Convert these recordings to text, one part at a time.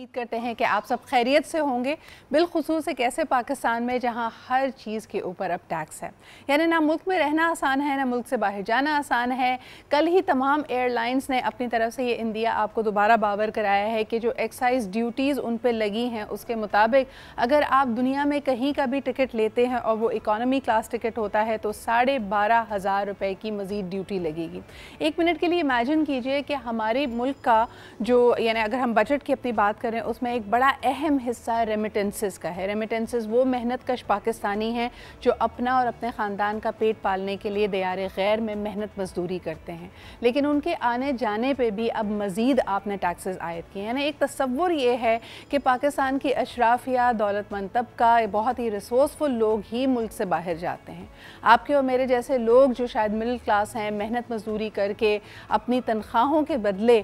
उम्मीद करते हैं कि आप सब खैरियत से होंगे। बिलखुसूस एक ऐसे पाकिस्तान में जहां हर चीज़ के ऊपर अब टैक्स है, यानी ना मुल्क में रहना आसान है ना मुल्क से बाहर जाना आसान है। कल ही तमाम एयरलाइंस ने अपनी तरफ से ये इंडिया आपको दोबारा बावर कराया है कि जो एक्साइज ड्यूटीज़ उन पर लगी हैं उसके मुताबिक अगर आप दुनिया में कहीं का भी टिकट लेते हैं और वो इकॉनमी क्लास टिकट होता है तो 12,500 रुपये की मज़ीद ड्यूटी लगेगी। एक मिनट के लिए इमेजिन कीजिए कि हमारे मुल्क का जो यानी अगर हम बजट की अपनी बात करें उसमें एक बड़ा अहम हिस्सा रेमिटेंसेस का है। रेमिटेंसेस वो मेहनत कश पाकिस्तानी हैं जो अपना और अपने ख़ानदान का पेट पालने के लिए दियारे गैर में मेहनत मजदूरी करते हैं, लेकिन उनके आने जाने पे भी अब मज़ीद आपने टैक्सेस आयद किए। यानी एक तसव्वुर ये है कि पाकिस्तान की अशराफिया दौलतमंद तबका बहुत ही रिसोर्सफुल लोग ही मुल्क से बाहर जाते हैं। आपके और मेरे जैसे लोग जो शायद मिडिल क्लास हैं, मेहनत मजदूरी करके अपनी तनख्वाहों के बदले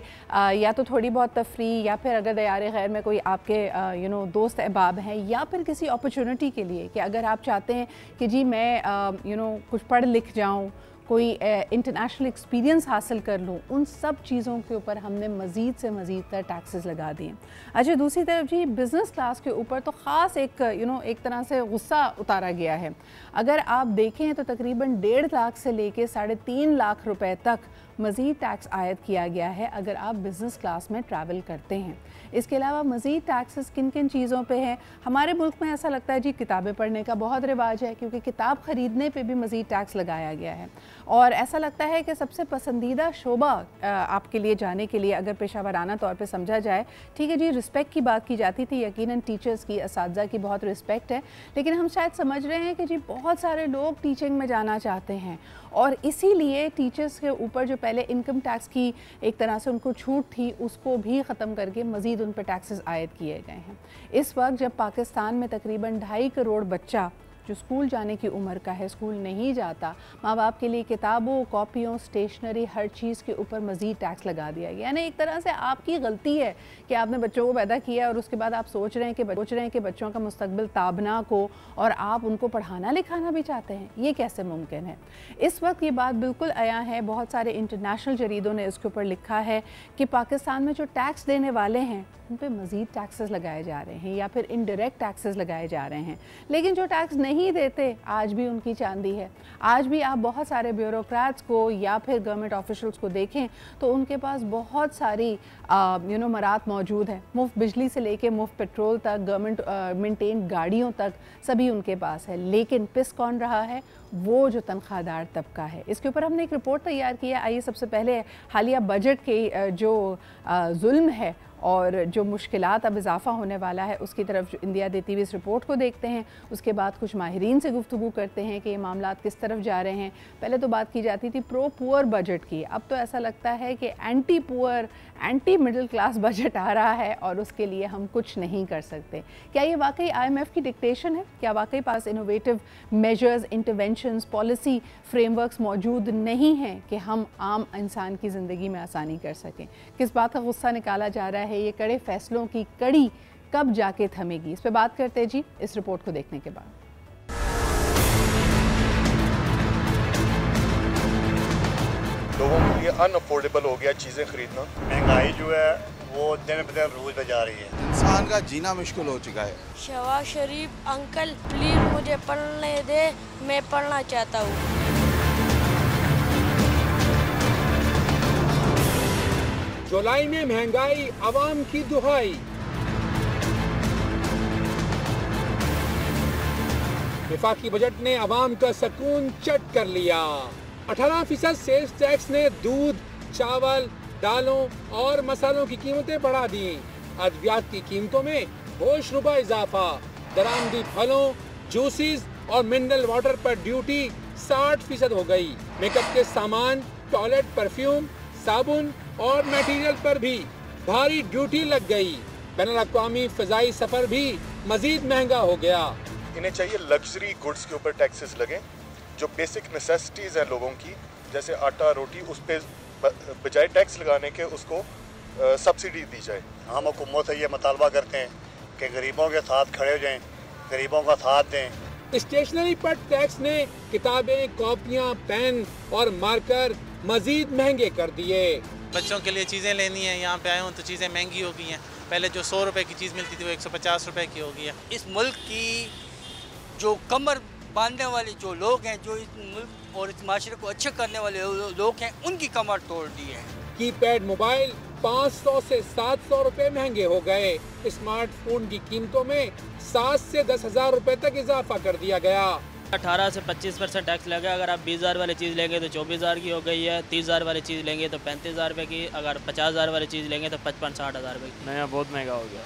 या तो थोड़ी बहुत तफरी या फिर अगर दयारे गैर में कोई आपके दोस्त अहबाब हैं या फिर किसी अपॉर्चुनिटी के लिए कि अगर आप चाहते हैं कि जी मैं कुछ पढ़ लिख जाऊँ, कोई इंटरनेशनल एक्सपीरियंस हासिल कर लूँ, उन सब चीज़ों के ऊपर हमने मज़ीद से मज़ीद तर टैक्सेस लगा दिए। अच्छा, दूसरी तरफ जी बिज़नेस क्लास के ऊपर तो ख़ास एक तरह से गुस्सा उतारा गया है। अगर आप देखें तो तकरीबन 1.5 लाख से लेके 3.5 लाख रुपए तक मज़ीद टैक्स आयद किया गया है अगर आप बिज़नेस क्लास में ट्रैवल करते हैं। इसके अलावा मज़ीद टैक्सेस किन किन चीज़ों पे हैं? हमारे मुल्क में ऐसा लगता है जी किताबें पढ़ने का बहुत रिवाज है क्योंकि किताब ख़रीदने पे भी मज़ीद टैक्स लगाया गया है, और ऐसा लगता है कि सबसे पसंदीदा शोबा आपके लिए जाने के लिए अगर पेशा वराना तौर पे समझा जाए, ठीक है जी रिस्पेक्ट की बात की जाती थी, यकीनन टीचर्स की असातिज़ा की बहुत रिस्पेक्ट है, लेकिन हम शायद समझ रहे हैं कि जी बहुत सारे लोग टीचिंग में जाना चाहते हैं और इसीलिए टीचर्स के ऊपर जो पहले इनकम टैक्स की एक तरह से उनको छूट थी उसको भी ख़त्म करके मज़ीद उन पर टैक्सेस आयद किए गए हैं। इस वक्त जब पाकिस्तान में तकरीबन 2.5 करोड़ बच्चा जो स्कूल जाने की उम्र का है स्कूल नहीं जाता, माँ बाप के लिए किताबों, कॉपियों, स्टेशनरी हर चीज़ के ऊपर मज़ीद टैक्स लगा दिया गया। यानी एक तरह से आपकी गलती है कि आपने बच्चों को पैदा किया और उसके बाद आप सोच रहे हैं कि बच्चों का मुस्तकबिल ताबनाक हो और आप उनको पढ़ाना लिखाना भी चाहते हैं। ये कैसे मुमकिन है? इस वक्त ये बात बिल्कुल आया है, बहुत सारे इंटरनेशनल जरीदों ने इसके ऊपर लिखा है कि पाकिस्तान में जो टैक्स देने वाले हैं उन पे मज़ीद टैक्सेस लगाए जा रहे हैं या फिर इनडायरेक्ट टैक्सेस लगाए जा रहे हैं, लेकिन जो टैक्स नहीं देते आज भी उनकी चांदी है। आज भी आप बहुत सारे ब्यूरोक्रेट्स को या फिर गवर्नमेंट ऑफिशियल्स को देखें तो उनके पास बहुत सारी मरात मौजूद है, मुफ्त बिजली से लेके मुफ्त पेट्रोल तक, गवर्नमेंट मेंटेन गाड़ियों तक सभी उनके पास है, लेकिन पिस कौन रहा है? वो जो तनख्वाहदार तबका है। इसके ऊपर हमने एक रिपोर्ट तैयार की है। आइए सबसे पहले हालिया बजट के जो जुल्म है और जो मुश्किलात अब इजाफ़ा होने वाला है उसकी तरफ इंडिया देती हुई इस रिपोर्ट को देखते हैं। उसके बाद कुछ माहिरीन से गुफ्तगू करते हैं कि ये मामलात किस तरफ जा रहे हैं। पहले तो बात की जाती थी प्रो पुअर बजट की, अब तो ऐसा लगता है कि anti poor, anti middle class budget आ रहा है और उसके लिए हम कुछ नहीं कर सकते। क्या ये वाकई IMF की डिक्टेशन है? क्या वाकई पास innovative measures, interventions, policy frameworks मौजूद नहीं हैं कि हम आम इंसान की ज़िंदगी में आसानी कर सकें? किस बात का गुस्सा निकाला जा रहा है? ये कड़े फैसलों की कड़ी कब जाके थमेगी? इस पे बात करते हैं जी इस रिपोर्ट को देखने के बाद। लोगों के लिए अनअफोर्डेबल हो गया चीज़ें खरीदना। महंगाई जो है वो दिन ब दिन रूज पे जा रही है, इंसान का जीना मुश्किल हो चुका है। शहबाज शरीफ अंकल प्लीज मुझे पढ़ने दे, मैं पढ़ना चाहता हूँ। जुलाई में महंगाई आवाम की दुहाई। वफाकी बजट ने आवाम का सुकून चट कर लिया। 18% सेल्स टैक्स ने दूध, चावल, दालों और मसालों की कीमतें बढ़ा दी। अद्वियात की कीमतों में होशरुबा इजाफा। दरामदी फलों, जूसेस और मिनरल वाटर पर ड्यूटी 60% हो गई। मेकअप के सामान, टॉयलेट, परफ्यूम, साबुन और मटेरियल पर भी भारी ड्यूटी लग गई। बैनुल-अक़वामी फ़िज़ाई सफ़र भी मज़ीद महंगा हो गया। इन्हें चाहिए लग्जरी गुड्स के ऊपर टैक्सेस लगें, जो बेसिक नेसेसिटीज़ हैं लोगों की, जैसे आटा, रोटी, उस पर बजाय टैक्स लगाने के उसको सब्सिडी दी जाए। हम हुकूमत से ये मुतालबा करते हैं कि गरीबों के साथ खड़े हो जाएं, गरीबों का साथ दें। स्टेशनरी पर टैक्स ने किताबें, कॉपियाँ, पेन और मार्कर मजीद महंगे कर दिए। बच्चों के लिए चीज़ें लेनी है, यहाँ पे आए हूँ तो चीज़ें महंगी हो गई हैं। पहले जो 100 रुपए की चीज़ मिलती थी वो 150 रुपए की हो गई है। इस मुल्क की जो कमर बांधने वाले जो लोग हैं, जो इस मुल्क और इस माशरे को अच्छा करने वाले लोग हैं, उनकी कमर तोड़ दी है। कीपैड मोबाइल 500 से 700 रुपए महंगे हो गए। स्मार्टफोन की कीमतों में 7 से 10 हज़ार रुपए तक इजाफा कर दिया गया। 18 से 25% टैक्स लगेगा। अगर आप 20,000 वाली चीज़ लेंगे तो 24,000 की हो गई है। 30,000 वाली चीज़ लेंगे तो 35,000 रुपये की। अगर 50,000 वाली चीज़ लेंगे तो 55-60 हज़ार रुपये की। नया बहुत महंगा हो गया,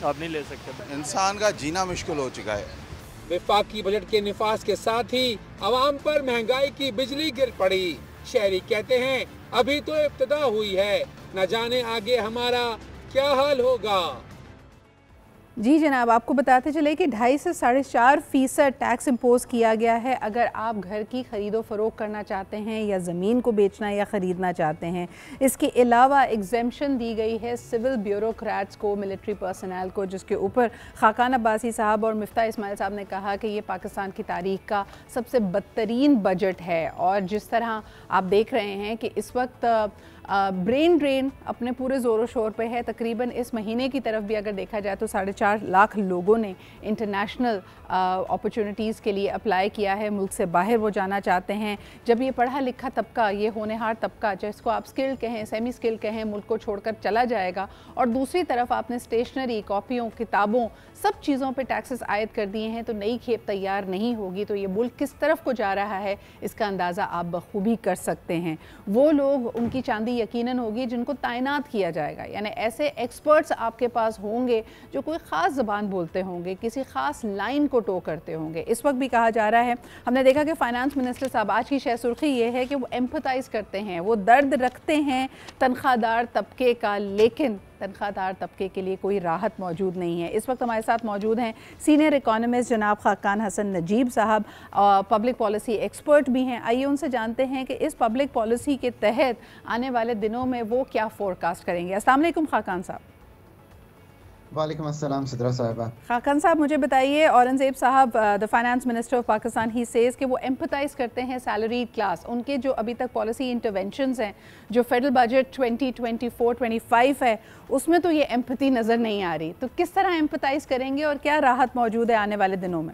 आप नहीं ले सकते। इंसान का जीना मुश्किल हो चुका है। वफाकी बजट के निफाज के साथ ही आवाम पर महंगाई की बिजली गिर पड़ी। शहरी कहते हैं अभी तो इब्तिदा हुई है, न जाने आगे हमारा क्या हाल होगा। जी जनाब, आपको बताते चले कि 2.5 से 4.5% टैक्स इम्पोज किया गया है अगर आप घर की ख़रीदो फ़रोख्त करना चाहते हैं या ज़मीन को बेचना या ख़रीदना चाहते हैं। इसके अलावा एग्जेम्पशन दी गई है सिविल ब्यूरोक्रेट्स को, मिलिट्री पर्सनल को, जिसके ऊपर खाकान अब्बासी साहब और मिफ्ता इस्माइल साहब ने कहा कि ये पाकिस्तान की तारीख़ का सबसे बदतरीन बजट है। और जिस तरह आप देख रहे हैं कि इस वक्त ब्रेन ड्रेन अपने पूरे ज़ोरों शोर पे है। तकरीबन इस महीने की तरफ भी अगर देखा जाए तो 4.5 लाख लोगों ने इंटरनेशनल अपॉर्चुनिटीज़ के लिए अप्लाई किया है, मुल्क से बाहर वो जाना चाहते हैं। जब ये पढ़ा लिखा तबका, ये होनहार तबका, जिसको आप स्किल कहें, सेमी स्किल कहें, मुल्क को छोड़कर चला जाएगा और दूसरी तरफ आपने स्टेशनरी, कॉपियों, किताबों, सब चीज़ों पे टैक्सेस आयद कर दिए हैं, तो नई खेप तैयार नहीं होगी। तो ये मुल्क किस तरफ को जा रहा है इसका अंदाज़ा आप बखूबी कर सकते हैं। वो लोग, उनकी चांदी यकीनन होगी जिनको तैनात किया जाएगा, यानी ऐसे एक्सपर्ट्स आपके पास होंगे जो कोई ख़ास ज़बान बोलते होंगे, किसी ख़ास लाइन को टो करते होंगे। इस वक्त भी कहा जा रहा है, हमने देखा कि फ़ाइनेंस मिनिस्टर साहब, आज की शह सुर्खी ये है कि वो एम्पथाइज़ करते हैं, वो दर्द रखते हैं तनख्वाहदार तबके का, लेकिन तनख्वाहदार तबके के लिए कोई राहत मौजूद नहीं है। इस वक्त हमारे साथ मौजूद हैं सीनियर इकोनॉमिस्ट जनाब खाकान हसन नजीब साहब, पब्लिक पॉलिसी एक्सपर्ट भी हैं। आइए उनसे जानते हैं कि इस पब्लिक पॉलिसी के तहत आने वाले दिनों में वो क्या फोरकास्ट करेंगे। अस्सलाम वालेकुम खाकान साहब। वालेकुम अस्सलाम सिद्रा साहिबा। खाकान साहब, मुझे बताइए, औरंगज़ेब साहब the finance minister of Pakistan, he says कि वो एम्पथाइज़ करते हैं सैलरीड क्लास। उनके जो अभी तक पॉलिसी इंटरवेंशंस हैं, जो फेडरल बजट 2024-25 है, उसमें तो ये एम्पथी नज़र नहीं आ रही। तो किस तरह एम्पथाइज़ करेंगे और क्या राहत मौजूद है आने वाले दिनों में?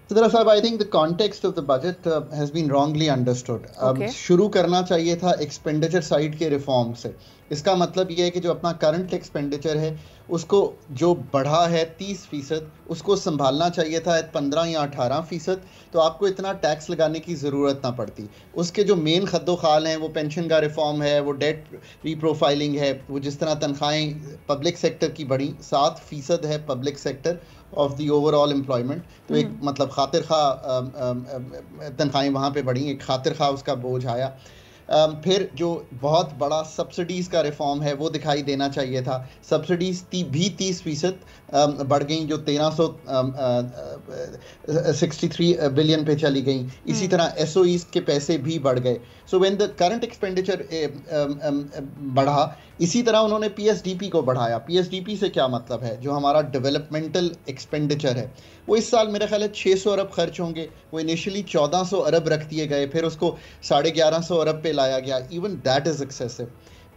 सिद्रा साहब, I think the context of the budget has been wrongly understood. अब शुरू करना चाहिए था एक्सपेंडिचर साइड के रिफॉर्म से। इसका मतलब ये है कि जो अपना करंट एक्सपेंडिचर है उसको जो बढ़ा है 30%, उसको संभालना चाहिए था 15 या 18%, तो आपको इतना टैक्स लगाने की ज़रूरत ना पड़ती। उसके जो मेन खद्दो खाल हैं, वो पेंशन का रिफॉर्म है, वो डेट रीप्रोफाइलिंग है, वो जिस तरह तनख्वाहें पब्लिक सेक्टर की बढ़ी, 7% है public sector of the overall employment, तो एक मतलब खातिर खा तनख्वाहें वहाँ पे बढ़ी, एक खातिर खा उसका बोझ आया। फिर जो बहुत बड़ा सब्सिडीज़ का रिफॉर्म है वो दिखाई देना चाहिए था। सब्सिडीज़ भी 30% बढ़ गई, जो 1363 बिलियन पे चली गई। इसी तरह SOEs के पैसे भी बढ़ गए। So when the current expenditure बढ़ा, इसी तरह उन्होंने PSDP को बढ़ाया। PSDP से क्या मतलब है, जो हमारा डेवलपमेंटल एक्सपेंडिचर है, वो इस साल मेरा ख्याल है 600 अरब खर्च होंगे। वो इनिशियली 1400 अरब रख दिए गए, फिर उसको 1150 अरब पे लाया गया। Even that is excessive.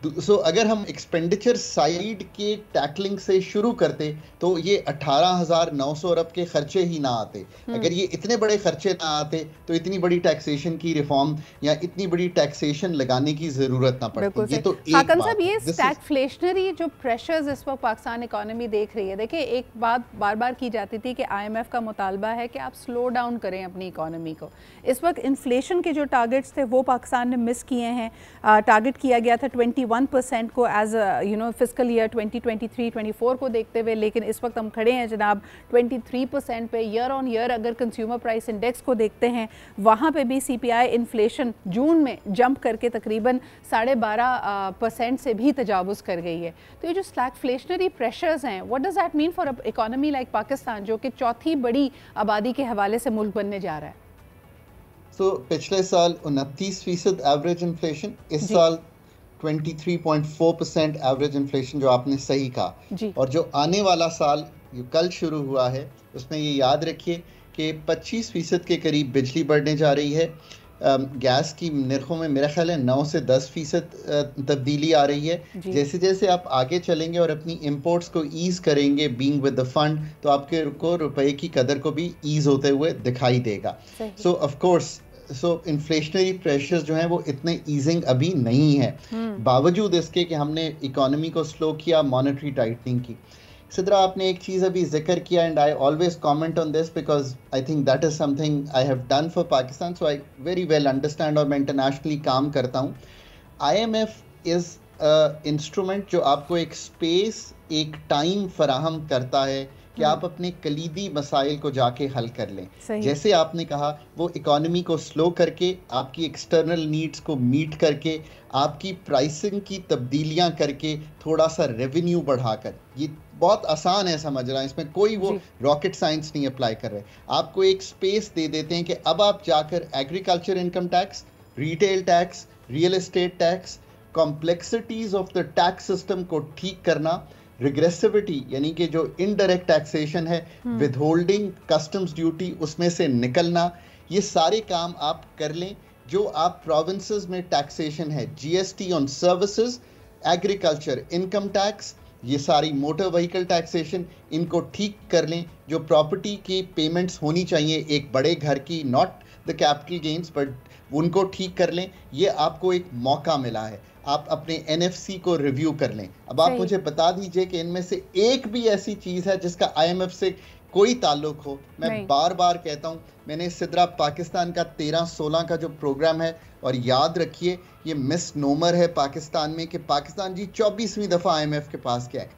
So अगर हम एक्सपेंडिचर साइड के टैकलिंग से शुरू करते तो ये 18,900 अरब के खर्चे ही ना आते। अगर ये इतने बड़े खर्चे ना आते तो इतनी बड़ी टैक्सेशन की रिफॉर्म या इतनी बड़ी टैक्सेशन लगाने की ज़रूरत ना पड़ती। ये तो हाकन साहब, ये स्टैगफ्लेशनरी जो प्रेशर्स इस वक्त पाकिस्तान इकोनॉमी देख रही है, देखिए एक बात बार बार की जाती थी कि IMF का मुतालबा है कि आप स्लो डाउन करें अपनी इकोनॉमी को। इस वक्त इन्फ्लेशन के जो टारगेट्स थे वो पाकिस्तान ने मिस किए हैं। टारगेट किया गया था 21% को एज फिस्कल ईयर 2023-24 को देखते हुए, लेकिन इस वक्त हम खड़े हैं जनाब 23% पे। ईयर ऑन ईयर अगर कंज्यूमर प्राइस इंडेक्स को देखते हैं, वहाँ पे भी CPI इन्फ्लेशन जून में जंप करके तकरीबन 12.5% से भी तजावुज़ कर गई है। तो ये जो स्टैगफ्लेशनरी प्रेशर्स हैं, what does that mean for a economy like Pakistan, जो कि चौथी बड़ी आबादी के हवाले से मुल्क बनने जा रहा है? पिछले साल 29% एवरेज इन्फ्लेशन, इस साल 23.4% एवरेज इन्फ्लेशन, जो आपने सही कहा। और जो आने वाला साल जो कल शुरू हुआ है, उसमें ये याद रखिए कि 25% के करीब बिजली बढ़ने जा रही है, गैस की नरखों में मेरा ख्याल है 9 से 10% तब्दीली आ रही है। जैसे जैसे आप आगे चलेंगे और अपनी इंपोर्ट्स को ईज़ करेंगे बीइंग विद द फंड, तो आपके को रुपए की कदर को भी ईज़ होते हुए दिखाई देगा। सो ऑफ कोर्स इन्फ्लेशनरी प्रेशर्स जो हैं वो इतने ईजिंग अभी नहीं है, बावजूद इसके कि हमने इकोनॉमी को स्लो किया, मॉनेटरी टाइटनिंग की। सिद्रा, आपने एक चीज़ अभी जिक्र किया and I always comment on this because I think that is something I have done for Pakistan, so I very well understand और मैं इंटरनेशनली काम करता हूँ। IMF इज़ इंस्ट्रूमेंट जो आपको एक स्पेस, एक टाइम फराहम करता है कि आप अपने कलीदी मसाइल को जाके हल कर लें। जैसे आपने कहा, वो इकोनॉमी को स्लो करके, आपकी एक्सटर्नल नीड्स को मीट करके, आपकी प्राइसिंग की तब्दीलियां करके, थोड़ा सा रेवेन्यू बढ़ाकर, ये बहुत आसान है समझना, इसमें कोई वो रॉकेट साइंस नहीं अप्लाई कर रहे। आपको एक स्पेस दे देते हैं कि अब आप जाकर agriculture income tax, retail tax, real estate tax, complexities of the tax system को ठीक करना, रिग्रेसिविटी यानी कि जो इनडायरेक्ट टैक्सेशन है, विदहोल्डिंग, कस्टम्स ड्यूटी, उसमें से निकलना, ये सारे काम आप कर लें। जो आप प्रोविंसेस में टैक्सेशन है, GST on services, agriculture income tax, ये सारी मोटर व्हीकल टैक्सेशन, इनको ठीक कर लें। जो प्रॉपर्टी की पेमेंट्स होनी चाहिए एक बड़े घर की, not the capital gains, but उनको ठीक कर लें। ये आपको एक मौका मिला है, आप अपने NFC को रिव्यू कर लें। अब आप मुझे बता दीजिए कि इनमें से एक भी ऐसी चीज़ है जिसका IMF से कोई ताल्लुक हो। मैं बार बार कहता हूँ, मैंने सिद्रा पाकिस्तान का 13-16 का जो प्रोग्राम है, और याद रखिए ये मिसनोमर है पाकिस्तान में कि पाकिस्तान जी 24वीं दफ़ा IMF के पास गया है।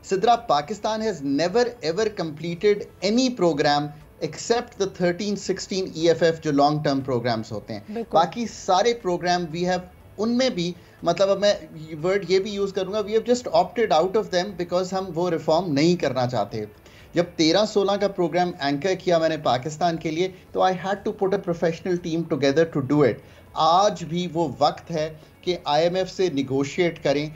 Sidra, Pakistan has never ever completed any programme except the 13-16 EFF जो लॉन्ग टर्म प्रोग्राम्स होते हैं। बाकी सारे प्रोग्राम वी हैव, उनमें भी मतलब अब मैं वर्ड ये भी यूज़ करूँगा, we have just opted out of them because हम वो रिफॉर्म नहीं करना चाहते। जब 13-16 का प्रोग्राम एंकर किया मैंने पाकिस्तान के लिए, तो I had to put a professional team together to do it. आज भी वो वक्त है कि IMF से निगोशिएट करें।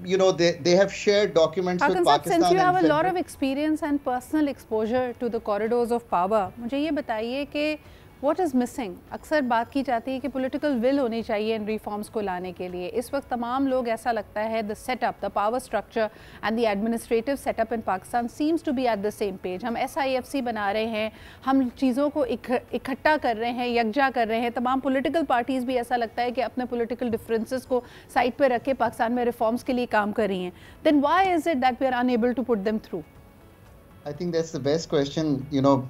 You know, they have shared documents with Pakistan. Since you have a lot of experience and personal exposure to the corridors of power, मुझे ये बताइए कि what is missing? अक्सर बात की जाती है कि political will होनी चाहिए इन reforms को लाने के लिए। इस वक्त तमाम लोग, ऐसा लगता है, the setup, the power structure and the administrative setup in Pakistan seems to be at the same page. हम SIFC बना रहे हैं, हम चीज़ों को इकट्ठा कर रहे हैं, यकजा कर रहे हैं। तमाम political parties भी ऐसा लगता है कि अपने political differences को साइड पर रख के पाकिस्तान में reforms के लिए काम कर रही हैं। Then why is it that we are unable to put them through? I think that's the best question, you know,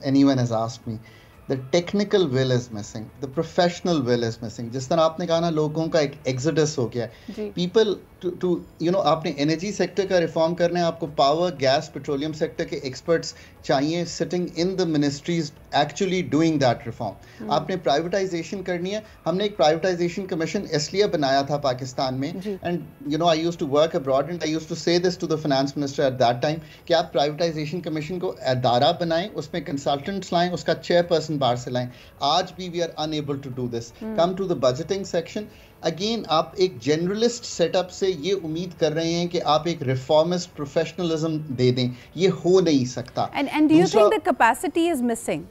anyone has asked me. The technical will is missing, the professional will is missing. जिस तरह आपने कहा ना, लोगों का एक exodus हो गया है। People to you know, आपने energy sector का reform करना है, आपको power, gas, petroleum sector के experts चाहिए sitting in the ministries actually doing that reform. आपने privatization करनी है। हमने एक privatization commission इसलिए बनाया था पाकिस्तान में, and you know, I used to work abroad and I used to say this to the finance minister at that time कि आप privatization commission को अदारा बनाएं, उसमें consultants लाएं, उसका chairperson बाहर से लाएं। आज भी we are unable to do this. Come to the budgeting section. Again, आप एक generalist setup से ये उम्मीद कर रहे हैं कि आप एक reformist professionalism दे दें, ये हो नहीं सकता। And do you think the capacity is missing?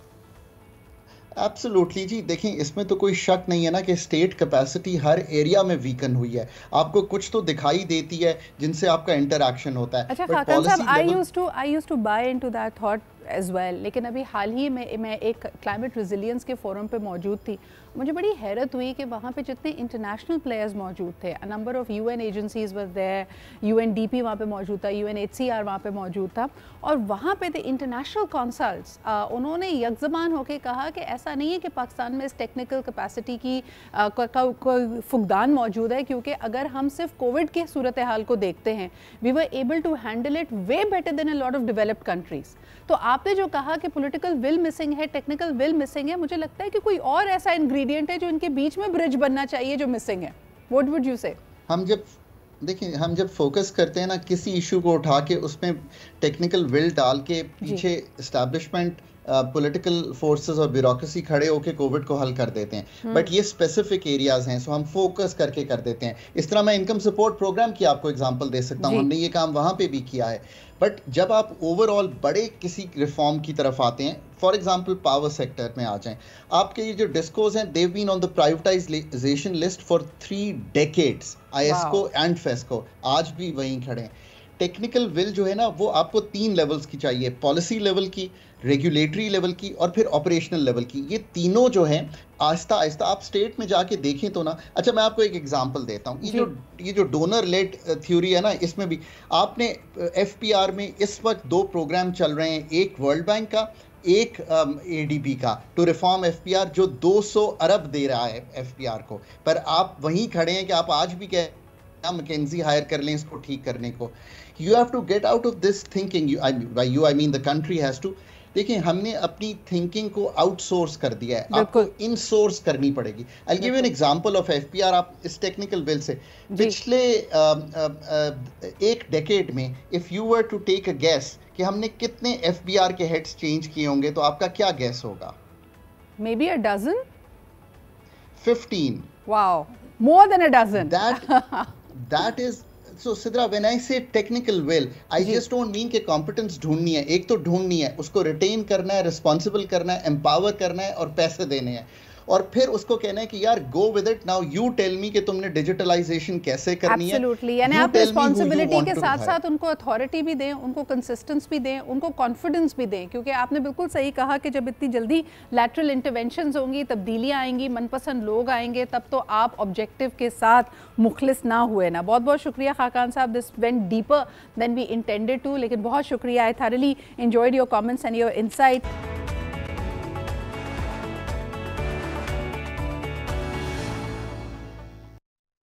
Absolutely जी, देखें इसमें तो कोई शक नहीं है ना कि स्टेट कैपेसिटी हर एरिया में वीकन हुई है। आपको कुछ तो दिखाई देती है जिनसे आपका इंटरैक्शन होता है। अच्छा खाकन साहब, I used to buy into that thought as well, लेकिन अभी हाल ही में मैं एक क्लाइमेट रेजिलियंस के फोरम पे मौजूद थी। मुझे बड़ी हैरत हुई कि वहाँ पे जितने इंटरनेशनल प्लेयर्स मौजूद थे, a number of UN agencies were there, UNDP वहाँ पे मौजूद था, UNHCR वहाँ पे मौजूद था, और वहाँ पे द इंटरनेशनल कॉन्सल्स उन्होंने यकज़बान होकर कहा कि ऐसा नहीं है कि पाकिस्तान में इस टेक्निकल कैपेसिटी की कोई फुकदान मौजूद है, क्योंकि अगर हम सिर्फ कोविड के सूरत हाल को देखते हैं, we were able to handle it way better than a lot of developed countries. तो आपने जो कहा कि पॉलिटिकल विल मिसिंग है, टेक्निकल विल मिसिंग है, मुझे लगता है कि कोई और ऐसा इंग्रेडिएंट है जो इनके बीच में ब्रिज बनना चाहिए जो मिसिंग है। व्हाट वुड यू से? हम जब फोकस करते हैं ना किसी इशू को उठा के, उसमें टेक्निकल विल डाल के पीछे एस्टैब्लिशमेंट पॉलिटिकल फोर्सेस और ब्यूरोक्रेसी खड़े होकर कोविड को हल कर देते हैं, बट ये स्पेसिफिक एरियाज हैं, सो हम फोकस करके कर देते हैं। इस तरह मैं इनकम सपोर्ट प्रोग्राम की आपको एग्जांपल दे सकता हूँ, हमने ये काम वहाँ पे भी किया है। बट जब आप ओवरऑल बड़े किसी रिफॉर्म की तरफ आते हैं, फॉर एग्जांपल पावर सेक्टर में आ जाएं, आपके ये जो डिस्कोज हैं they've been on the privatisation list for 3 decades, IESCO and FESCO, आज भी वहीं खड़े हैं। टेक्निकल विल जो है ना वो आपको 3 लेवल्स की चाहिए, पॉलिसी लेवल की, रेगुलेटरी लेवल की और फिर ऑपरेशनल लेवल की। ये तीनों जो हैं आहिस्ता आहिस्ता आप स्टेट में जाके देखें तो ना, अच्छा मैं आपको एक एग्जांपल देता हूँ, ये जो डोनर लेड थ्योरी है ना, इसमें भी आपने एफपीआर में इस वक्त 2 प्रोग्राम चल रहे हैं, एक वर्ल्ड बैंक का, एक एडीबी का, टू रिफॉर्म एफपीआर, जो 200 अरब दे रहा है एफपीआर को, पर आप वहीं खड़े हैं कि आप आज भी कह मैकेंजी हायर कर लें इसको ठीक करने को। You have to get out of this thinking, I mean the country has to. देखिए हमने अपनी थिंकिंग को आउटसोर्स कर दिया है, आपको इनसोर्स करनी पड़ेगी। I give you an example of FPR. आप इस टेक्निकल बिल से पिछले 1 डेकेड में if you were to take a guess कि हमने कितने एफबीआर के हेड्स चेंज किए होंगे, तो आपका क्या गेस होगा? Maybe a dozen? 15। Wow, more than a dozen. That is, so Sidra, when I say technical will, I just don't mean कि competence ढूंढनी है, एक तो ढूंढनी है, उसको retain करना है, responsible करना है, empower करना है और पैसे देने हैं, और फिर उसको कहना है कि यार go with it, now you tell me कि तुमने digitalization कैसे करनी है। Absolutely, यानी आप responsibility के साथ साथ उनको authority भी दें, उनको consistency भी दें, उनको confidence भी दें, क्योंकि आपने बिल्कुल सही कहा कि जब इतनी जल्दी lateral interventions होंगी, तब्दीलियाँ आएंगी, मनपसंद लोग आएंगे, तब तो आप objective के साथ मुखलिस ना हुए ना। बहुत बहुत शुक्रिया खाकान साहब, this went deeper than we intended to, लेकिन बहुत शुक्रिया। I thoroughly enjoyed your comments and your insight.